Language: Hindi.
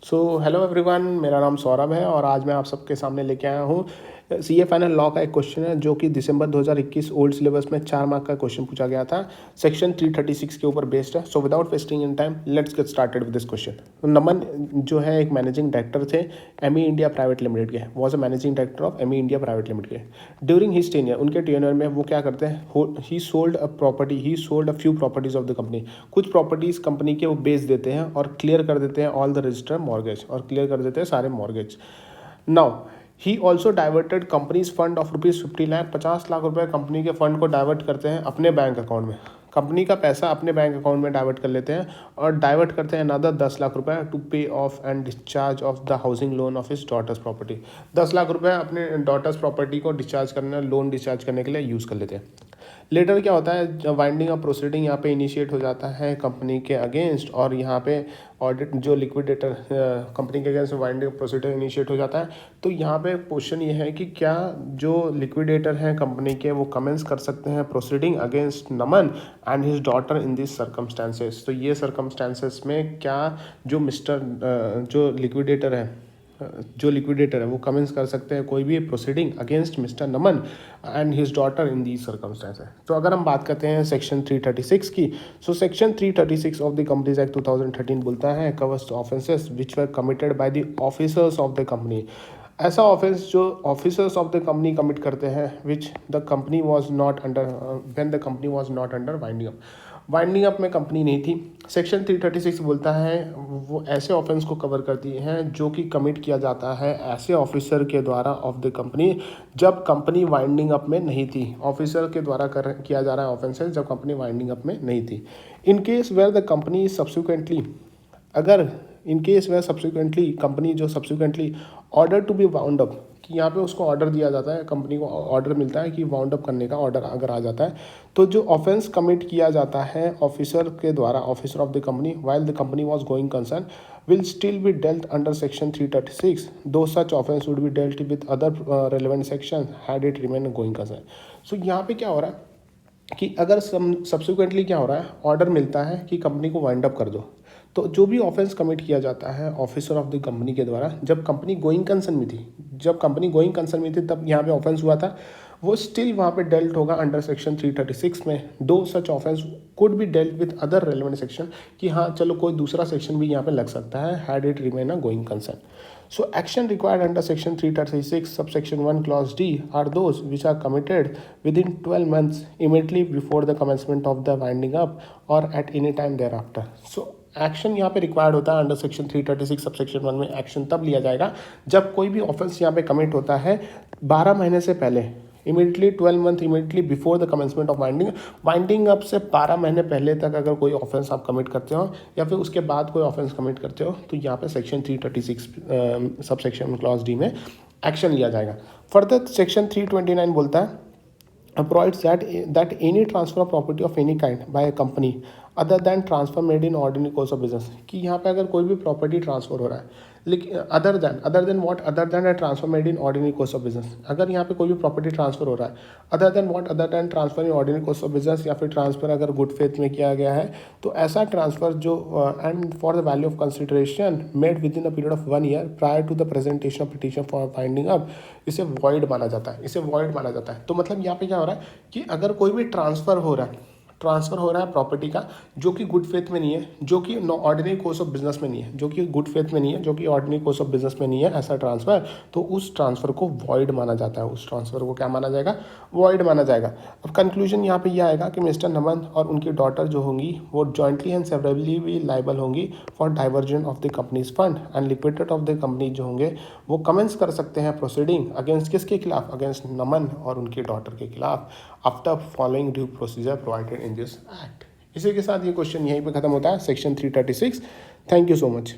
सो हेलो एवरीवन, मेरा नाम सौरभ है और आज मैं आप सबके सामने लेके आया हूँ सीए फाइनल लॉ का एक क्वेश्चन है जो कि दिसंबर 2021 ओल्ड सिलेबस में 4 मार्क का क्वेश्चन पूछा गया था। सेक्शन 336 के ऊपर बेस्ड है। So without wasting in time let's get started with this question. Naman जो है एक मैनेजिंग डायरेक्टर थे एमी इंडिया प्राइवेट लिमिटेड के, was a managing director of Amy India private limited के। ड्यूरिंग हिज टेन्योर, उनके टेन्योर में वो क्या करते हैं, he sold a few properties of the company. कुछ प्रॉपर्टीज कंपनी के वो बेच देते हैं और क्लियर कर देते हैं ऑल द रजिस्टर मॉर्गेज, और क्लियर कर देते हैं सारे mortgage. Now he also diverted companies fund of ₹50 lakh, 50 lakh रुपए कंपनी के फंड को डाइवर्ट करते हैं अपने बैंक अकाउंट में। कंपनी का पैसा अपने बैंक अकाउंट में डाइवर्ट कर लेते हैं और डाइवर्ट करते हैं अनदर 10 लाख रुपए to pay off and discharge of the housing loan of his daughter's property. 10 lakh रुपए अपने डॉटर्स प्रॉपर्टी को डिस्चार्ज करने, लोन डिस्चार्ज करने के लिए यूज़ कर लेते हैं। लेटर क्या होता है, वाइंडिंग अप प्रोसीडिंग यहाँ पे इनिशिएट हो जाता है कंपनी के अगेंस्ट, और यहाँ पे ऑडिट जो लिक्विडेटर कंपनी के against winding up proceeding initiate हो जाता है। तो यहाँ पे क्वेश्चन ये है कि क्या जो लिक्विडेटर हैं कंपनी के वो कमेंस कर सकते हैं proceeding against Naman and his daughter in this circumstances. तो ये सर्कमस्टांसेस में क्या जो लिक्विडेटर है वो कमेंस कर सकते हैं कोई भी proceeding against mister Naman and his daughter in the circumstances. तो अगर हम बात करते हैं सेक्शन 336 की, so section 336 of the companies act 2013 बोलता है covers offences which were committed by the officers of the company. ऐसा ऑफेंस जो officers of the company commit करते हैं which the company was not under, when the company was not under winding up. Winding up में कंपनी नहीं थी। सेक्शन 336 बोलता है वो ऐसे ऑफेंस को कवर करती हैं जो कि कमिट किया जाता है ऐसे ऑफिसर के द्वारा ऑफ द कंपनी जब कंपनी वाइंडिंग अप में नहीं थी। ऑफिसर के द्वारा किया जा रहा है ऑफेंसेस जब कंपनी वाइंडिंग अप में नहीं थी। In case where the company subsequently, अगर in case where subsequently company जो subsequently order to be wound up, कि यहाँ पे उसको ऑर्डर दिया जाता है, कंपनी को ऑर्डर मिलता है कि वाउंड अप करने का ऑर्डर अगर आ जाता है, तो जो ऑफेंस कमिट किया जाता है ऑफिसर के द्वारा, officer of the company while the company was going concern, will still be dealt under section 336 though such offense would be dealt with other relevant sections had it remained going concern। so यहाँ पे क्या हो रहा है कि अगर सब्सिक्वेंटली क्या हो रहा है, ऑर्डर मिलता है कि कंपनी को वाइंड अप कर दो, तो जो भी ऑफेंस कमिट किया जाता है ऑफिसर ऑफ द कंपनी के द्वारा जब कंपनी गोइंग कंसर्न में थी, तब यहाँ पे ऑफेंस हुआ था, वो स्टिल वहाँ पे डेल्ट होगा अंडर सेक्शन 336 में। दो सच offence could be dealt with other relevant section, कि हाँ चलो कोई दूसरा सेक्शन भी यहाँ पे लग सकता है had it remain a going concern. So action required under section 336 subsection 1 clause D are those which are committed within 12 months immediately before the commencement of the winding up or at any time thereafter। So action यहाँ पे रिक्वायर्ड होता है अंडर सेक्शन 336 सबसेक्शन 1 में। एक्शन तब लिया जाएगा जब कोई भी ऑफेंस यहाँ पे कमिट होता है 12 महीने से पहले, immediately 12 month immediately before the commencement of winding up से 12 महीने पहले तक अगर कोई ऑफेंस आप कमिट करते हो या फिर उसके बाद कोई ऑफेंस कमिट करते हो, तो यहाँ पे सेक्शन 336 सबसेक्शन क्लॉज डी में एक्शन लिया जाएगा। फर्दर सेक्शन 329 बोलता है provides that any transfer of property of any kind by a company other than transfer made in ordinary course of business, कि यहाँ पे अगर कोई भी प्रॉपर्टी ट्रांसफर हो रहा है लेकिन other than a transfer made in ordinary course of business, अगर यहाँ पे कोई भी प्रॉपर्टी ट्रांसफर हो रहा है other than transfer in ordinary course of business, या फिर ट्रांसफर अगर गुड फेथ में किया गया है, तो ऐसा ट्रांसफर जो and for the value of consideration made within a period of 1 year prior to the presentation of petition for finding up, इसे वॉइड माना जाता है। तो मतलब यहाँ पे क्या हो रहा है कि अगर कोई भी ट्रांसफ़र हो रहा है प्रॉपर्टी का जो कि गुड फेथ में नहीं है, जो कि ऑर्डिनरी कोर्स ऑफ बिजनेस में नहीं है, जो कि गुड फेथ में नहीं है, जो कि ऑर्डिनरी कोर्स ऑफ बिजनेस में नहीं है, ऐसा ट्रांसफ़र, तो उस ट्रांसफ़र को वॉइड माना जाता है। उस ट्रांसफ़र को क्या माना जाएगा? वॉइड माना जाएगा। अब कंक्लूजन यहाँ पे यह आएगा कि मिस्टर नमन और उनकी डॉटर जो होंगी वो जॉइंटली एंड सेवरली भी लाइबल होंगी for diversion of the companies fund, and liquidator of the company जो होंगे वो कमेंस कर सकते हैं प्रोसीडिंग अगेंस्ट किसके खिलाफ? अगेंस्ट नमन और उनकी डॉटर के खिलाफ after following due procedure provided in this act. इसी के साथ ये क्वेश्चन यहीं पे खत्म होता है, section 336। Thank you so much.